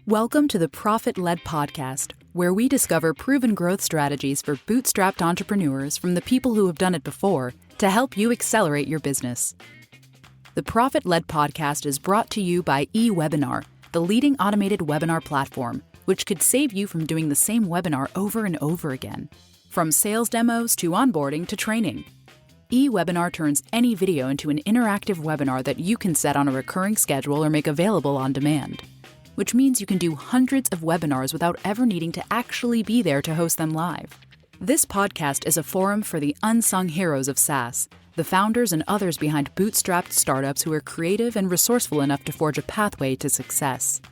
Welcome to the ProfitLed podcast, where we discover proven growth strategies for bootstrapped entrepreneurs from the people who have done it before to help you accelerate your business. The ProfitLed podcast is brought to you by eWebinar, the leading automated webinar platform, which could save you from doing the same webinar over and over again. From sales demos to onboarding to training, eWebinar turns any video into an interactive webinar that you can set on a recurring schedule or make available on demand, which means you can do hundreds of webinars without ever needing to actually be there to host them live. This podcast is a forum for the unsung heroes of SaaS, the founders and others behind bootstrapped startups who are creative and resourceful enough to forge a pathway to success.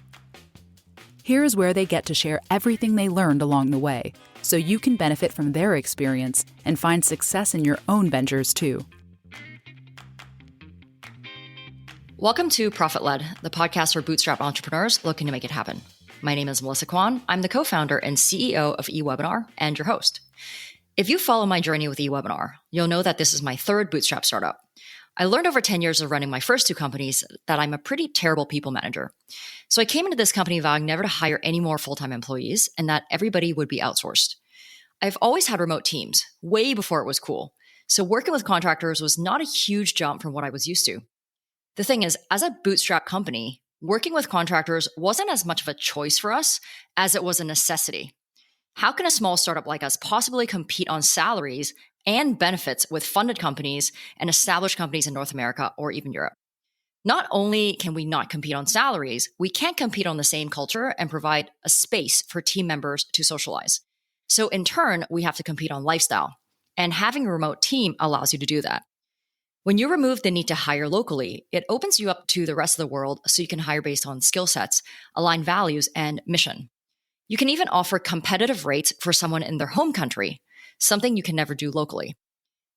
Here is where they get to share everything they learned along the way, so you can benefit from their experience and find success in your own ventures too. Welcome to ProfitLed, the podcast for bootstrap entrepreneurs looking to make it happen. My name is Melissa Kwan. I'm the co-founder and CEO of eWebinar and your host. If you follow my journey with eWebinar, you'll know that this is my third bootstrap startup. I learned over 10 years of running my first two companies that I'm a pretty terrible people manager. So I came into this company vowing never to hire any more full-time employees and that everybody would be outsourced. I've always had remote teams, way before it was cool. So working with contractors was not a huge jump from what I was used to. The thing is, as a bootstrap company, working with contractors wasn't as much of a choice for us as it was a necessity. How can a small startup like us possibly compete on salaries and benefits with funded companies and established companies in North America or even Europe? Not only can we not compete on salaries, we can't compete on the same culture and provide a space for team members to socialize. So in turn, we have to compete on lifestyle. And having a remote team allows you to do that. When you remove the need to hire locally, it opens you up to the rest of the world so you can hire based on skill sets, align values, and mission. You can even offer competitive rates for someone in their home country, something you can never do locally.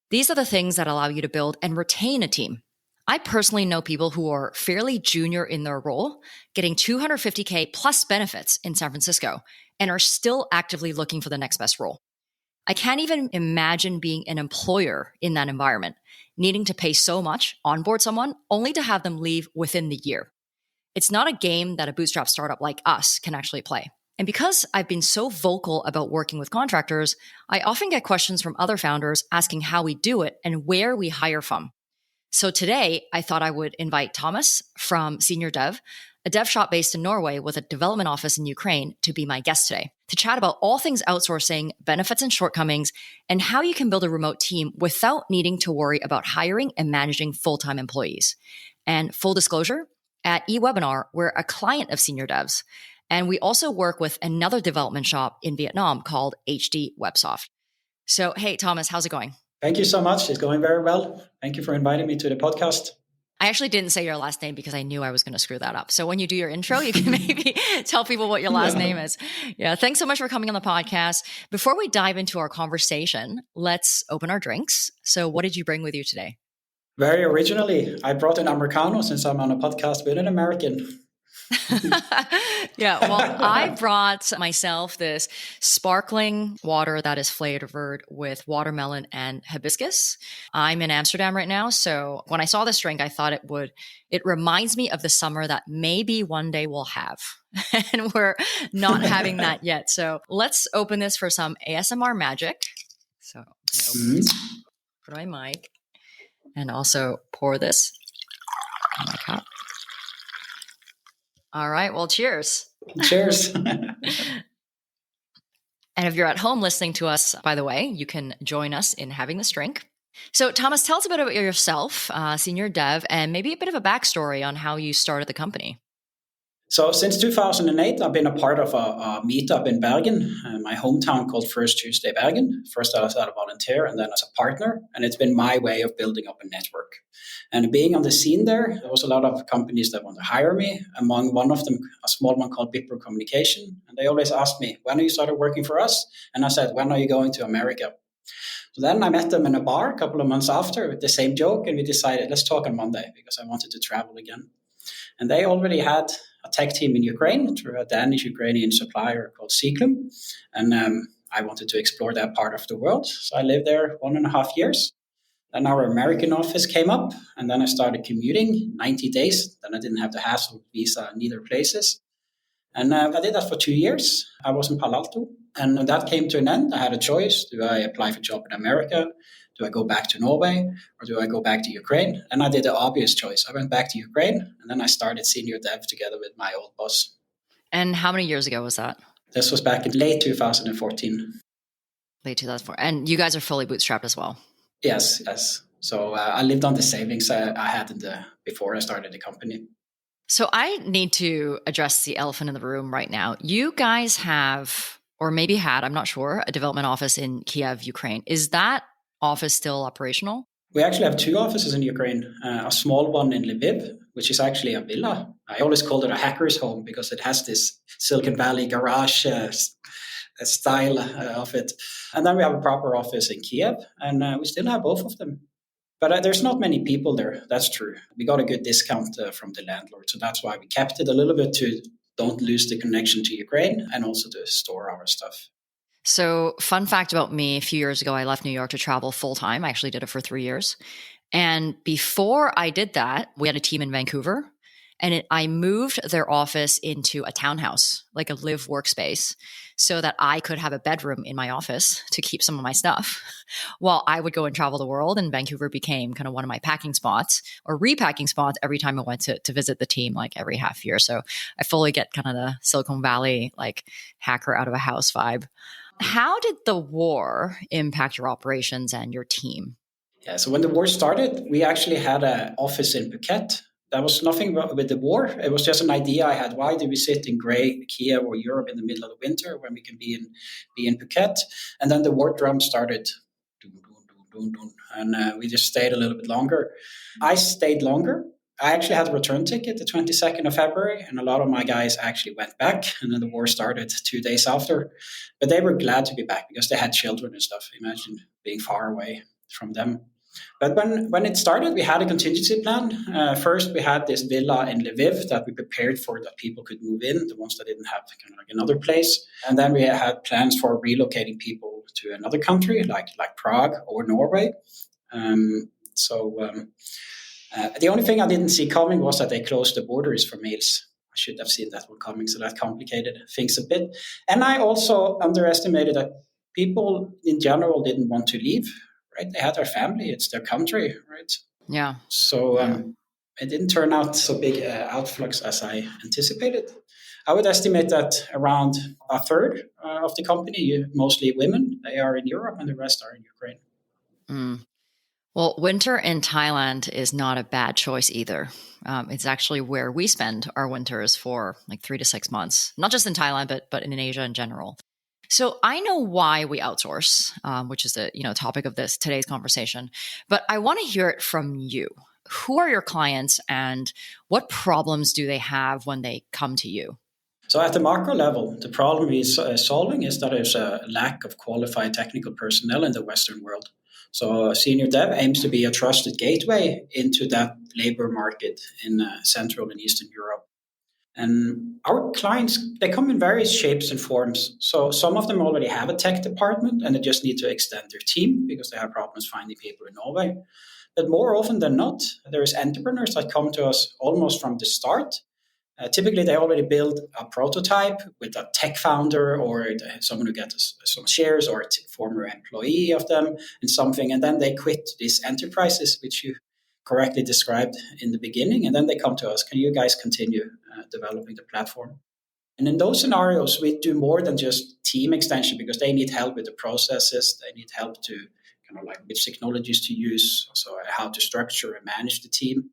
These are the things that allow you to build and retain a team. I personally know people who are fairly junior in their role, getting $250K plus benefits in San Francisco, and are still actively looking for the next best role. I can't even imagine being an employer in that environment, needing to pay so much, onboard someone, only to have them leave within the year. It's not a game that a bootstrap startup like us can actually play. And because I've been so vocal about working with contractors, I often get questions from other founders asking how we do it and where we hire from. So today, I thought I would invite Thomas from SeniorDev, a dev shop based in Norway with a development office in Ukraine, to be my guest today, to chat about all things outsourcing, benefits and shortcomings, and how you can build a remote team without needing to worry about hiring and managing full-time employees. And full disclosure, at eWebinar, we're a client of SeniorDev's, and we also work with another development shop in Vietnam called HD Websoft. So, hey, Thomas, how's it going? Thank you so much. It's going very well. Thank you for inviting me to the podcast. I actually didn't say your last name because I knew I was going to screw that up. So when you do your intro, you can maybe tell people what your last name is. Yeah. Thanks so much for coming on the podcast. Before we dive into our conversation, let's open our drinks. So what did you bring with you today? Very originally, I brought an Americano since I'm on a podcast with an American. Yeah, well, I brought myself this sparkling water that is flavored with watermelon and hibiscus. I'm in Amsterdam right now, so when I saw this drink, I thought it reminds me of the summer that maybe one day we'll have. And we're not having that yet. So let's open this for some ASMR magic. So I'm going to open this, put my mic, and also pour this in my cup. All right. Well, cheers. Cheers. And if you're at home listening to us, by the way, you can join us in having this drink. So Thomas, tell us a bit about yourself, SeniorDev, and maybe a bit of a backstory on how you started the company. So since 2008, I've been a part of a meetup in Bergen, my hometown called First Tuesday Bergen. First as a volunteer and then as a partner. And it's been my way of building up a network. And being on the scene there was a lot of companies that want to hire me. Among one of them, a small one called Bipper Communication. And they always asked me, when are you started working for us? And I said, when are you going to America? So then I met them in a bar a couple of months after with the same joke. And we decided, let's talk on Monday because I wanted to travel again. And they already had a tech team in Ukraine through a Danish-Ukrainian supplier called Cyclum. And I wanted to explore that part of the world. So I lived there 1.5 years. Then our American office came up, and then I started commuting 90 days. Then I didn't have the hassle of visa in either places. And I did that for 2 years. I was in Palo Alto. And when that came to an end, I had a choice. Do I apply for a job in America? Do I go back to Norway? Or do I go back to Ukraine? And I did the obvious choice. I went back to Ukraine, and then I started SeniorDev together with my old boss. And how many years ago was that? This was back in late 2014. Late 2004. And you guys are fully bootstrapped as well? Yes. So I lived on the savings I had before I started the company. So I need to address the elephant in the room right now. You guys have, or maybe had, I'm not sure, a development office in Kiev, Ukraine. Is that office still operational? We actually have 2 offices in Ukraine, a small one in Lviv, which is actually a villa. I always called it a hacker's home because it has this Silicon Valley garage style of it. And then we have a proper office in Kiev, and we still have both of them. But there's not many people there, that's true. We got a good discount from the landlord, so that's why we kept it a little bit to don't lose the connection to Ukraine and also to store our stuff. So fun fact about me, a few years ago, I left New York to travel full time. I actually did it for 3 years. And before I did that, we had a team in Vancouver, and I moved their office into a townhouse, like a live workspace, so that I could have a bedroom in my office to keep some of my stuff while I would go and travel the world. And Vancouver became kind of one of my packing spots or repacking spots every time I went to visit the team, like every half year. So I fully get kind of the Silicon Valley, like hacker out of a house vibe. How did the war impact your operations and your team? Yeah, so when the war started, we actually had an office in Phuket. That was nothing with the war. It was just an idea I had. Why do we sit in grey Kiev or Europe in the middle of the winter when we can be in Phuket? And then the war drum started, and we just stayed a little bit longer. I stayed longer. I actually had a return ticket the 22nd of February, and a lot of my guys actually went back, and then the war started 2 days after. But they were glad to be back because they had children and stuff. Imagine being far away from them. But when it started, we had a contingency plan. First, we had this villa in Lviv that we prepared for that people could move in, the ones that didn't have kind of like another place. And then we had plans for relocating people to another country, like Prague or Norway. The only thing I didn't see coming was that they closed the borders for males. I should have seen that one coming, so that complicated things a bit. And I also underestimated that people in general didn't want to leave. Right, they had their family; it's their country, right? Yeah. So it didn't turn out so big outflux as I anticipated. I would estimate that around a third of the company, mostly women, they are in Europe, and the rest are in Ukraine. Well, winter in Thailand is not a bad choice either. It's actually where we spend our winters for like 3 to 6 months, not just in Thailand, but in Asia in general. So I know why we outsource, which is the topic of today's conversation, but I want to hear it from you. Who are your clients and what problems do they have when they come to you? So at the macro level, the problem we're solving is that there's a lack of qualified technical personnel in the Western world. So SeniorDev aims to be a trusted gateway into that labor market in Central and Eastern Europe. And our clients, they come in various shapes and forms. So some of them already have a tech department and they just need to extend their team because they have problems finding people in Norway. But more often than not, there's entrepreneurs that come to us almost from the start. Typically, they already build a prototype with a tech founder or someone who gets some shares or a former employee of them and something. And then they quit these enterprises, which you correctly described in the beginning. And then they come to us, can you guys continue developing the platform? And in those scenarios, we do more than just team extension because they need help with the processes. They need help to kind of like which technologies to use, also how to structure and manage the team.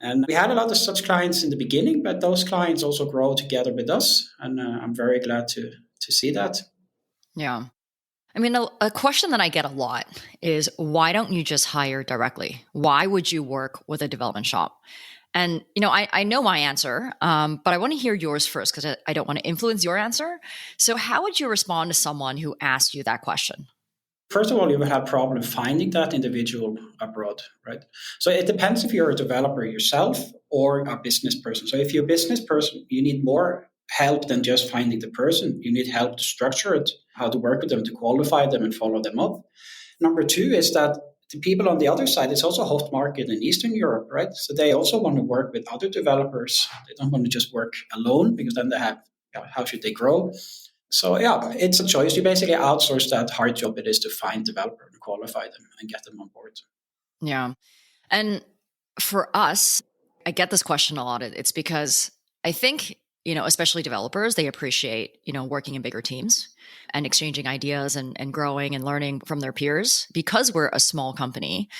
And we had a lot of such clients in the beginning, but those clients also grow together with us. And I'm very glad to see that. Yeah. I mean, a question that I get a lot is, why don't you just hire directly? Why would you work with a development shop? And, I know my answer, but I want to hear yours first because I don't want to influence your answer. So how would you respond to someone who asked you that question? First of all, you will have a problem finding that individual abroad, right? So it depends if you're a developer yourself or a business person. So if you're a business person, you need more help than just finding the person. You need help to structure it, how to work with them, to qualify them and follow them up. Number two is that the people on the other side, it's also a hot market in Eastern Europe, right? So they also want to work with other developers. They don't want to just work alone because then they have how should they grow? So it's a choice. You basically outsource that hard job it is to find developer and qualify them and get them on board. Yeah. And for us, I get this question a lot. It's because I think, especially developers, they appreciate, working in bigger teams and exchanging ideas and growing and learning from their peers. Because we're a small company,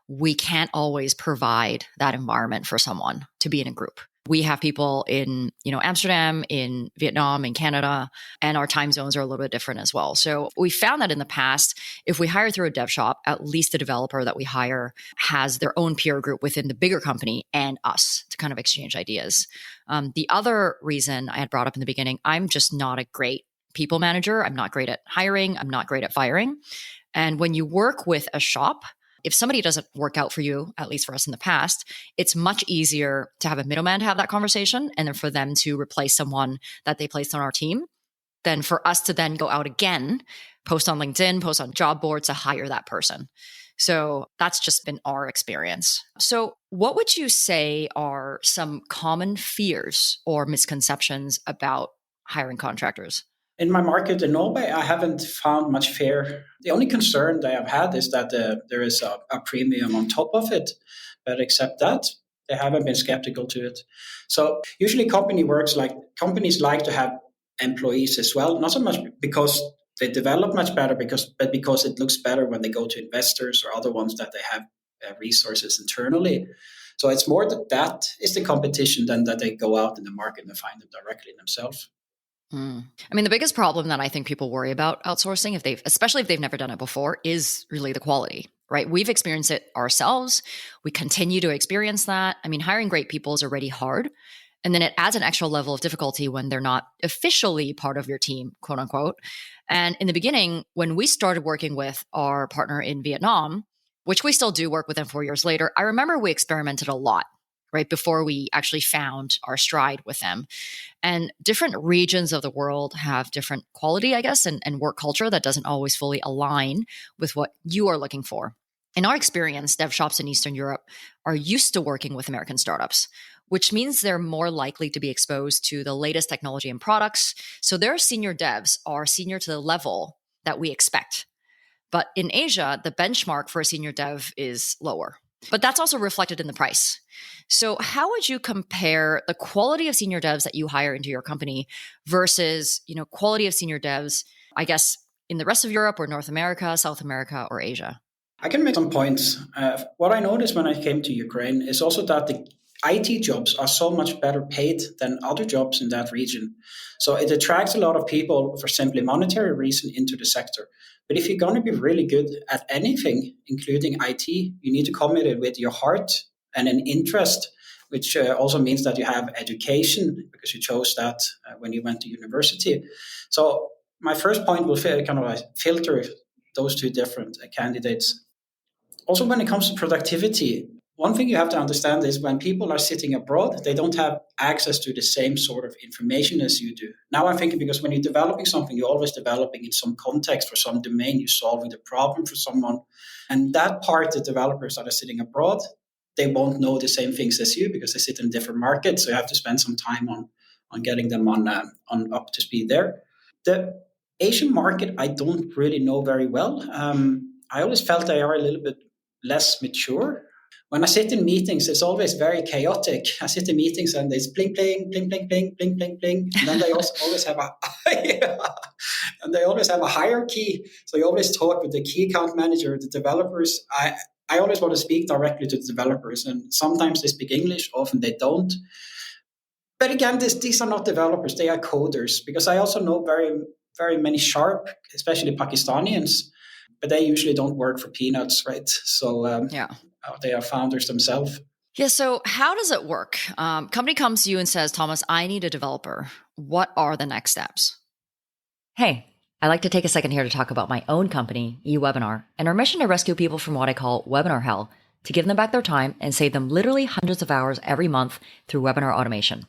we can't always provide that environment for someone to be in a group. We have people in, Amsterdam, in Vietnam, in Canada, and our time zones are a little bit different as well. So we found that in the past, if we hire through a dev shop, at least the developer that we hire has their own peer group within the bigger company and us to kind of exchange ideas. The other reason I had brought up in the beginning, I'm just not a great people manager. I'm not great at hiring. I'm not great at firing. And when you work with a shop, if somebody doesn't work out for you, at least for us in the past, it's much easier to have a middleman to have that conversation and then for them to replace someone that they placed on our team than for us to then go out again, post on LinkedIn, post on job boards to hire that person. So that's just been our experience. So what would you say are some common fears or misconceptions about hiring contractors? In my market in Norway, I haven't found much fear. The only concern they have had is that there is a premium on top of it. But except that, they haven't been skeptical to it. So usually companies like to have employees as well, not so much because they develop much better, but because it looks better when they go to investors or other ones that they have resources internally. So it's more that is the competition than that they go out in the market and find them directly themselves. I mean, the biggest problem that I think people worry about outsourcing, especially if they've never done it before, is really the quality, right? We've experienced it ourselves. We continue to experience that. I mean, hiring great people is already hard. And then it adds an extra level of difficulty when they're not officially part of your team, quote unquote. And in the beginning, when we started working with our partner in Vietnam, which we still do work with them 4 years later, I remember we experimented a lot, right, before we actually found our stride with them. And different regions of the world have different quality, I guess, and work culture that doesn't always fully align with what you are looking for. In our experience, dev shops in Eastern Europe are used to working with American startups, which means they're more likely to be exposed to the latest technology and products. So their senior devs are senior to the level that we expect. But in Asia, the benchmark for a senior dev is lower. But that's also reflected in the price. So how would you compare the quality of senior devs that you hire into your company versus, quality of senior devs, I guess, in the rest of Europe or North America, South America, or Asia? I can make some points. What I noticed when I came to Ukraine is also that the IT jobs are so much better paid than other jobs in that region. So it attracts a lot of people for simply monetary reason into the sector. But if you're going to be really good at anything, including IT, you need to commit it with your heart and an interest, which also means that you have education because you chose that when you went to university. So my first point will filter those two different candidates. Also, when it comes to productivity, one thing you have to understand is when people are sitting abroad, they don't have access to the same sort of information as you do. Now I'm thinking because when you're developing something, you're always developing in some context for some domain, you're solving the problem for someone. And that part, the developers that are sitting abroad, they won't know the same things as you because they sit in different markets. So you have to spend some time on getting them on up to speed there. The Asian market, I don't really know very well. I always felt they are a little bit less mature. When I sit in meetings, it's always very chaotic. I sit in meetings and it's bling, bling, bling, bling, bling, bling, bling, bling. And then they also always have a hierarchy. So you always talk with the key account manager, the developers. I always want to speak directly to the developers, and sometimes they speak English, often they don't. But again, these are not developers; they are coders. Because I also know very, very many sharp, especially Pakistanians, but they usually don't work for peanuts, right? So they are founders themselves. Yeah. So how does it work? Company comes to you and says, Thomas, I need a developer. What are the next steps? Hey, I'd like to take a second here to talk about my own company, eWebinar, and our mission to rescue people from what I call webinar hell, to give them back their time and save them literally hundreds of hours every month through webinar automation.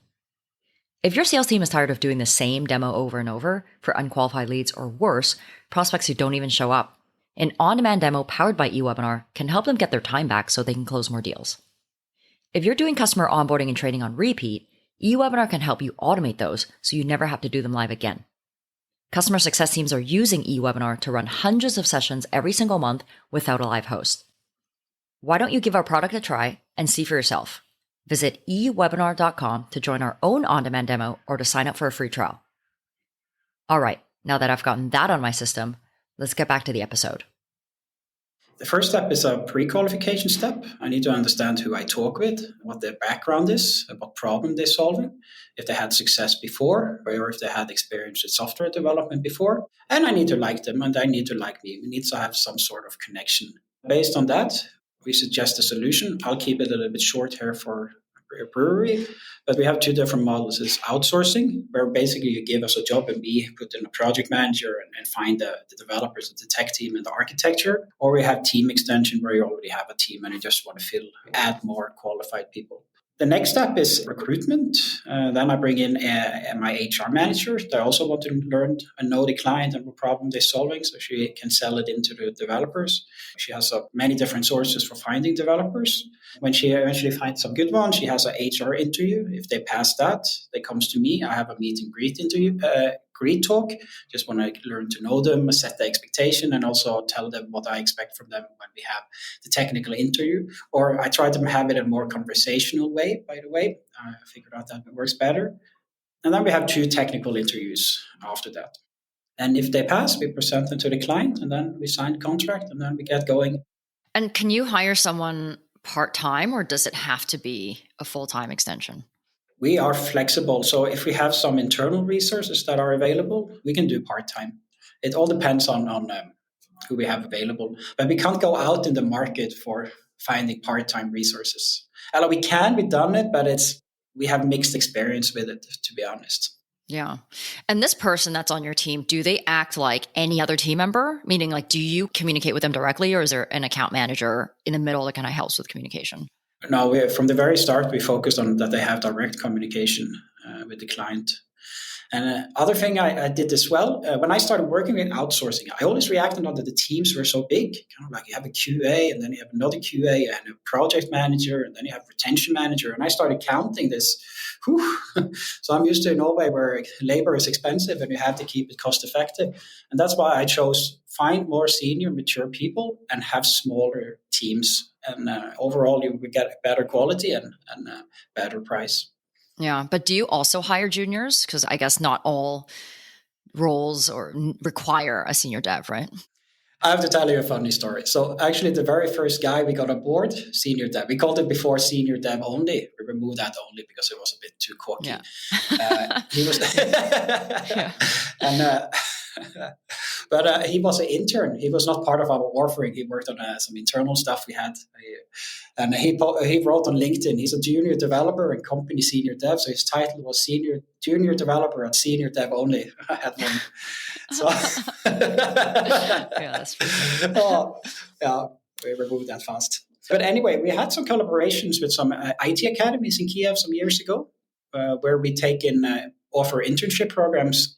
If your sales team is tired of doing the same demo over and over for unqualified leads or worse, prospects who don't even show up, an on-demand demo powered by eWebinar can help them get their time back so they can close more deals. If you're doing customer onboarding and training on repeat, eWebinar can help you automate those so you never have to do them live again. Customer success teams are using eWebinar to run hundreds of sessions every single month without a live host. Why don't you give our product a try and see for yourself? Visit ewebinar.com to join our own on-demand demo or to sign up for a free trial. All right, now that I've gotten that on my system, let's get back to the episode. The first step is a pre-qualification step. I need to understand who I talk with, what their background is, what problem they're solving, if they had success before, or if they had experience with software development before. And I need to like them, and they need to like me. We need to have some sort of connection. Based on that, we suggest a solution. I'll keep it a little bit short here for a brewery, but we have two different models. It's outsourcing, where basically you give us a job and we put in a project manager and find the developers, the tech team, and the architecture. Or we have team extension, where you already have a team and you just want to add more qualified people. The next step is recruitment. Then I bring in my HR manager. They also want to learn and know the client and what problem they're solving, so she can sell it into the developers. She has many different sources for finding developers. When she eventually finds some good ones, she has an HR interview. If they pass that, they comes to me. I have a meet and greet interview, greet talk. Just want to learn to know them, set the expectation, and also tell them what I expect from them when we have the technical interview. Or I try to have it in a more conversational way, by the way. I figured out that it works better. And then we have 2 technical interviews after that. And if they pass, we present them to the client, and then we sign the contract, and then we get going. And can you hire someone part-time, or does it have to be a full-time extension? We are flexible. So if we have some internal resources that are available, we can do part-time. It all depends on who we have available. But we can't go out in the market for finding part-time resources. Although we've done it, but we have mixed experience with it, to be honest. Yeah. And this person that's on your team, do they act like any other team member? Meaning, like, do you communicate with them directly, or is there an account manager in the middle that kind of helps with communication? No, from the very start, we focused on that they have direct communication with the client. And other thing I did as well, when I started working with outsourcing, I always reacted on that the teams were so big, kind of like you have a QA, and then you have another QA, and a project manager, and then you have retention manager. And I started counting this. So I'm used to Norway, where labor is expensive and you have to keep it cost effective. And that's why I chose find more senior, mature people and have smaller teams. And overall, you will get better quality and better price. Yeah. But do you also hire juniors? Because I guess not all roles require a senior dev, right? I have to tell you a funny story. So actually, the very first guy we got on board, SeniorDev, we called it before SeniorDev only. We removed that only because it was a bit too cocky. Yeah. He was, yeah. But he was an intern. He was not part of our offering. He worked on some internal stuff we had. And he wrote on LinkedIn, he's a junior developer and company senior dev. So his title was junior developer at SeniorDev only. I had one. So yeah, that's true. Yeah, we removed that fast. But anyway, we had some collaborations with some IT academies in Kiev some years ago, where we offer internship programs.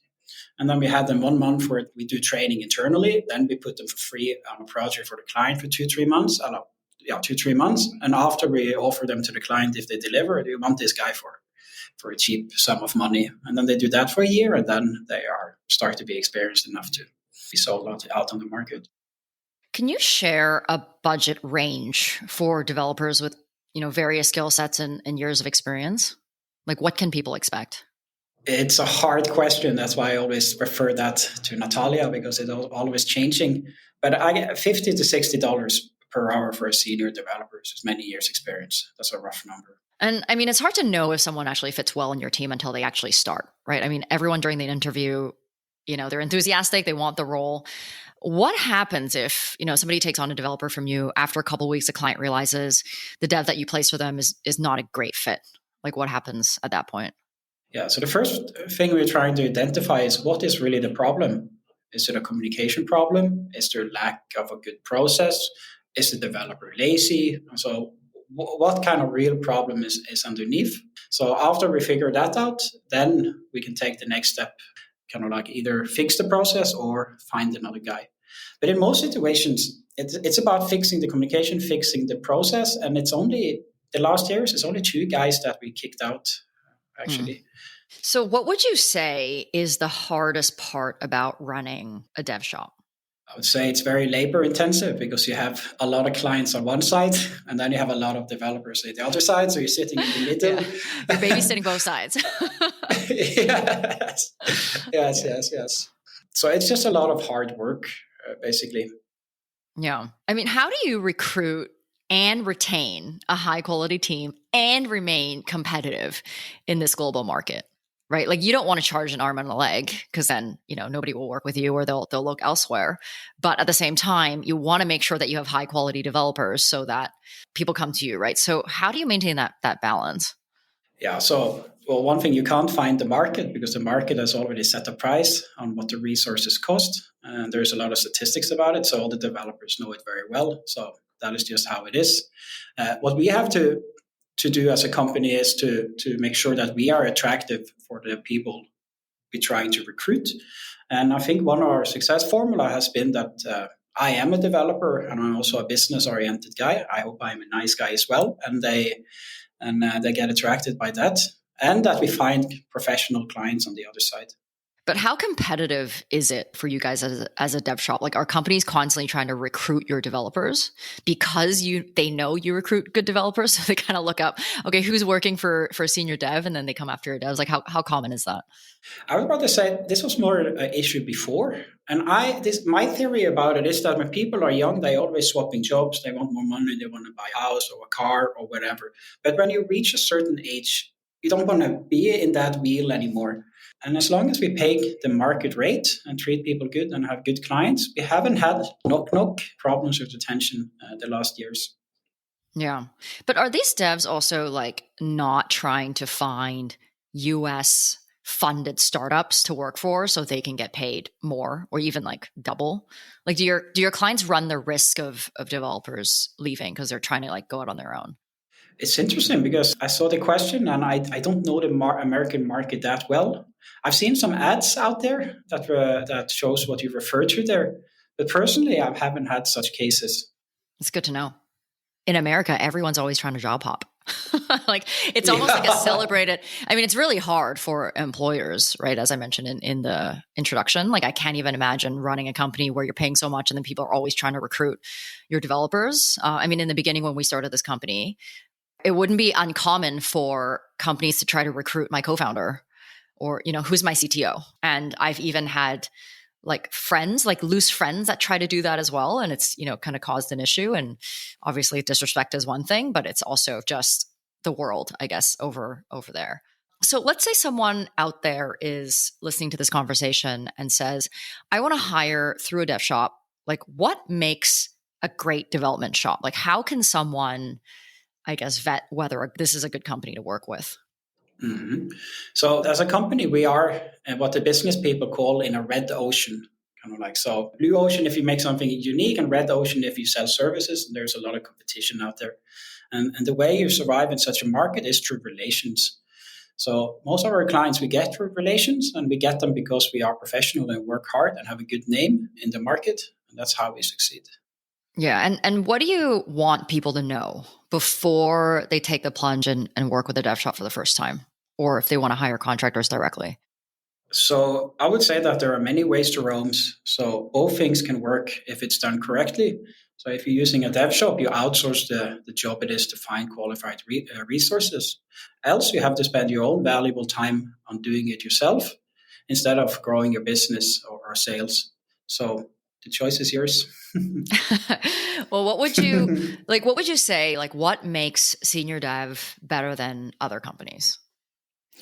And then we had them 1 month where we do training internally. Then we put them for free on a project for the client for 2-3 months. 2-3 months. And after we offer them to the client, if they deliver, we want this guy for a cheap sum of money. And then they do that for a year, and then they start to be experienced enough to be sold out on the market. Can you share a budget range for developers with, various skill sets and years of experience? Like, what can people expect? It's a hard question. That's why I always refer that to Natalia, because it's always changing. But I get $50 to $60 per hour for a senior developer with many years experience. That's a rough number. And I mean, it's hard to know if someone actually fits well in your team until they actually start, right? I mean, everyone during the interview, they're enthusiastic, they want the role. What happens if, somebody takes on a developer from you, after a couple of weeks, the client realizes the dev that you place for them is not a great fit? Like, what happens at that point? Yeah, so the first thing we're trying to identify is what is really the problem. Is it a communication problem? Is there lack of a good process? Is the developer lazy? So what kind of real problem is underneath? So after we figure that out, then we can take the next step, kind of like either fix the process or find another guy. But in most situations, it's about fixing the communication, fixing the process. And it's only the last years, it's only 2 guys that we kicked out actually. So what would you say is the hardest part about running a dev shop? I would say it's very labor intensive because you have a lot of clients on one side and then you have a lot of developers on the other side. So you're sitting in the middle. Yeah. You're babysitting both sides. Yes. So it's just a lot of hard work, basically. Yeah. I mean, how do you recruit and retain a high quality team and remain competitive in this global market? Right? Like you don't want to charge an arm and a leg because then, nobody will work with you or they'll look elsewhere. But at the same time, you want to make sure that you have high quality developers so that people come to you, right? So how do you maintain that balance? Yeah. So, well, one thing, you can't find the market because the market has already set a price on what the resources cost. And there's a lot of statistics about it. So all the developers know it very well. So that is just how it is. What we have to do as a company is to make sure that we are attractive for the people we're trying to recruit. And I think one of our success formula has been that I am a developer and I'm also a business-oriented guy. I hope I'm a nice guy as well. And they get attracted by that. And that we find professional clients on the other side. But how competitive is it for you guys as a dev shop? Like, are companies constantly trying to recruit your developers because they know you recruit good developers? So they kind of look up, okay, who's working for SeniorDev, and then they come after your devs. Like, how common is that? I would rather say this was more an issue before. And my theory about it is that when people are young, they always swapping jobs. They want more money. They want to buy a house or a car or whatever. But when you reach a certain age, you don't want to be in that wheel anymore. And as long as we pay the market rate and treat people good and have good clients, we haven't had knock problems with retention the last years. Yeah. But are these devs also like not trying to find US funded startups to work for so they can get paid more or even like double? Like do your clients run the risk of developers leaving because they're trying to like go out on their own? It's interesting because I saw the question and I don't know the American market that well. I've seen some ads out there that shows what you refer to there. But personally, I haven't had such cases. It's good to know. In America, everyone's always trying to job hop. Like it's almost like a celebrated. I mean, it's really hard for employers, right? As I mentioned in the introduction, like I can't even imagine running a company where you're paying so much and then people are always trying to recruit your developers. I mean, in the beginning when we started this company, it wouldn't be uncommon for companies to try to recruit my co-founder or, who's my CTO. And I've even had like friends, like loose friends that try to do that as well. And it's, kind of caused an issue. And obviously disrespect is one thing, but it's also just the world, I guess, over there. So let's say someone out there is listening to this conversation and says, I want to hire through a dev shop. Like what makes a great development shop? Like how can someone, I guess, vet whether this is a good company to work with? Mm-hmm. So as a company, we are what the business people call in a red ocean, kind of like so. Blue ocean if you make something unique, and red ocean if you sell services. And there's a lot of competition out there. And the way you survive in such a market is through relations. So most of our clients we get through relations, and we get them because we are professional and work hard and have a good name in the market. And that's how we succeed. Yeah. And what do you want people to know before they take the plunge and work with a dev shop for the first time? Or if they want to hire contractors directly? So I would say that there are many ways to Rome. So both things can work if it's done correctly. So if you're using a dev shop, you outsource the job it is to find qualified resources. Else you have to spend your own valuable time on doing it yourself instead of growing your business or sales. So the choice is yours. Well, what would you say, like what makes SeniorDev better than other companies?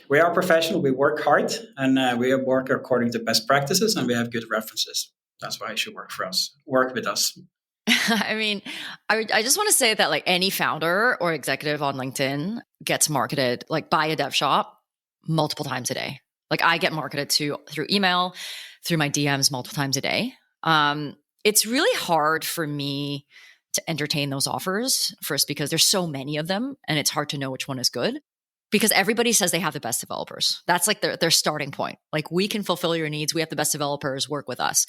We are professional, we work hard, and we work according to best practices, and we have good references. That's why you should work with us. I mean, I just want to say that like any founder or executive on LinkedIn gets marketed like by a dev shop multiple times a day. Like I get marketed through email, through my DMs multiple times a day. It's really hard for me to entertain those offers first because there's so many of them and it's hard to know which one is good. Because everybody says they have the best developers. That's like their starting point. Like, we can fulfill your needs. We have the best developers, work with us.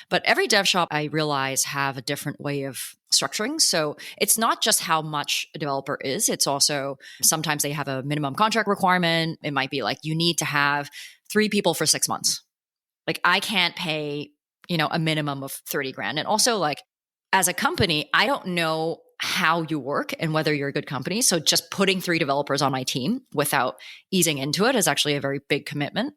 But every dev shop, I realize, have a different way of structuring. So it's not just how much a developer is. It's also sometimes they have a minimum contract requirement. It might be like, you need to have 3 people for 6 months. Like, I can't pay, a minimum of 30 grand. And also, like, as a company, I don't know how you work and whether you're a good company. So just putting 3 developers on my team without easing into it is actually a very big commitment.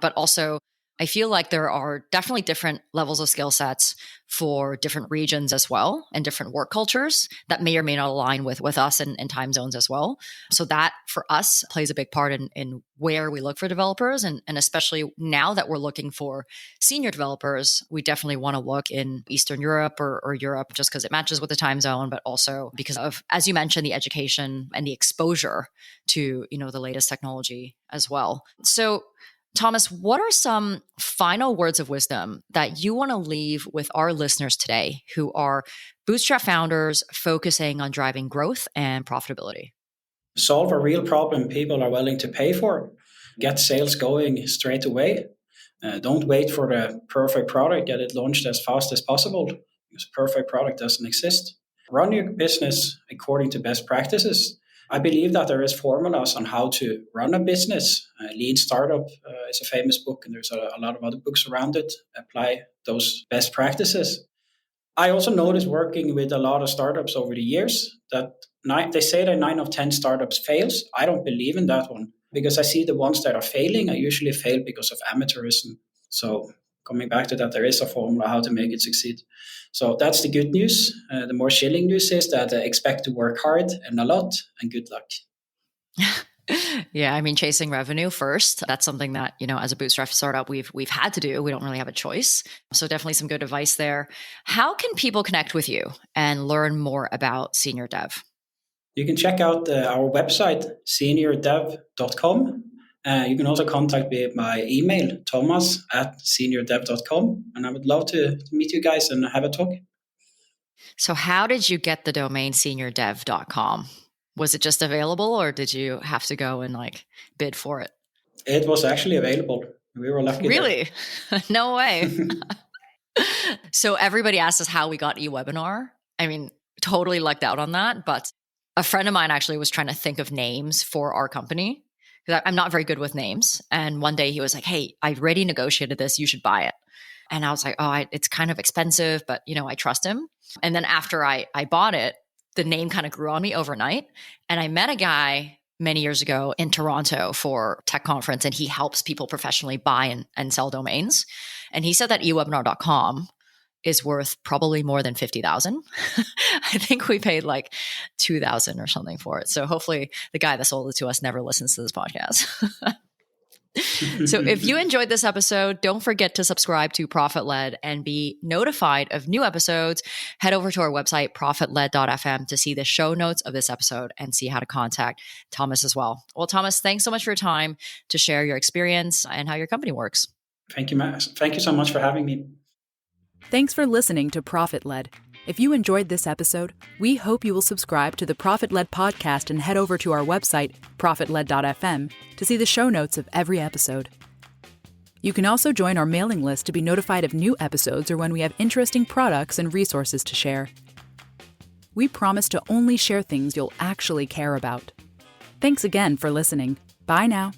But also, I feel like there are definitely different levels of skill sets for different regions as well, and different work cultures that may or may not align with us and time zones as well. So that for us plays a big part in where we look for developers. And especially now that we're looking for senior developers, we definitely want to look in Eastern Europe or Europe, just because it matches with the time zone, but also because of, as you mentioned, the education and the exposure to, the latest technology as well. So Thomas, what are some final words of wisdom that you want to leave with our listeners today who are bootstrap founders focusing on driving growth and profitability? Solve a real problem people are willing to pay for. Get sales going straight away. Don't wait for the perfect product. Get it launched as fast as possible, because perfect product doesn't exist. Run your business according to best practices. I believe that there is formulas on how to run a business. Lean Startup is a famous book, and there's a lot of other books around it. Apply those best practices. I also noticed working with a lot of startups over the years that they say that 9 of 10 startups fails. I don't believe in that one, because I see the ones that are failing, I usually fail because of amateurism. So coming back to that, there is a formula how to make it succeed. So that's the good news. The more chilling news is that expect to work hard and a lot, and good luck. Yeah, I mean, chasing revenue first. That's something that, as a bootstrap startup, we've had to do. We don't really have a choice. So definitely some good advice there. How can people connect with you and learn more about SeniorDev? You can check out our website, SeniorDev.com. You can also contact me by email, thomas@seniordev.com. And I would love to meet you guys and have a talk. So how did you get the domain SeniorDev.com? Was it just available, or did you have to go and bid for it? It was actually available. We were lucky. Really? No way. So everybody asks us how we got eWebinar. I mean, totally lucked out on that. But a friend of mine actually was trying to think of names for our company, because I'm not very good with names. And one day he was like, hey, I already negotiated this. You should buy it. And I was like, it's kind of expensive, but I trust him. And then after I bought it, the name kind of grew on me overnight. And I met a guy many years ago in Toronto for a tech conference, and he helps people professionally buy and sell domains. And he said that eWebinar.com is worth probably more than $50,000. I think we paid $2,000 or something for it. So hopefully the guy that sold it to us never listens to this podcast. So if you enjoyed this episode, don't forget to subscribe to ProfitLed and be notified of new episodes. Head over to our website, ProfitLed.fm, to see the show notes of this episode and see how to contact Thomas as well. Well, Thomas, thanks so much for your time to share your experience and how your company works. Thank you, Matt. Thank you so much for having me. Thanks for listening to ProfitLed. If you enjoyed this episode, we hope you will subscribe to the ProfitLed podcast and head over to our website, ProfitLed.fm, to see the show notes of every episode. You can also join our mailing list to be notified of new episodes or when we have interesting products and resources to share. We promise to only share things you'll actually care about. Thanks again for listening. Bye now.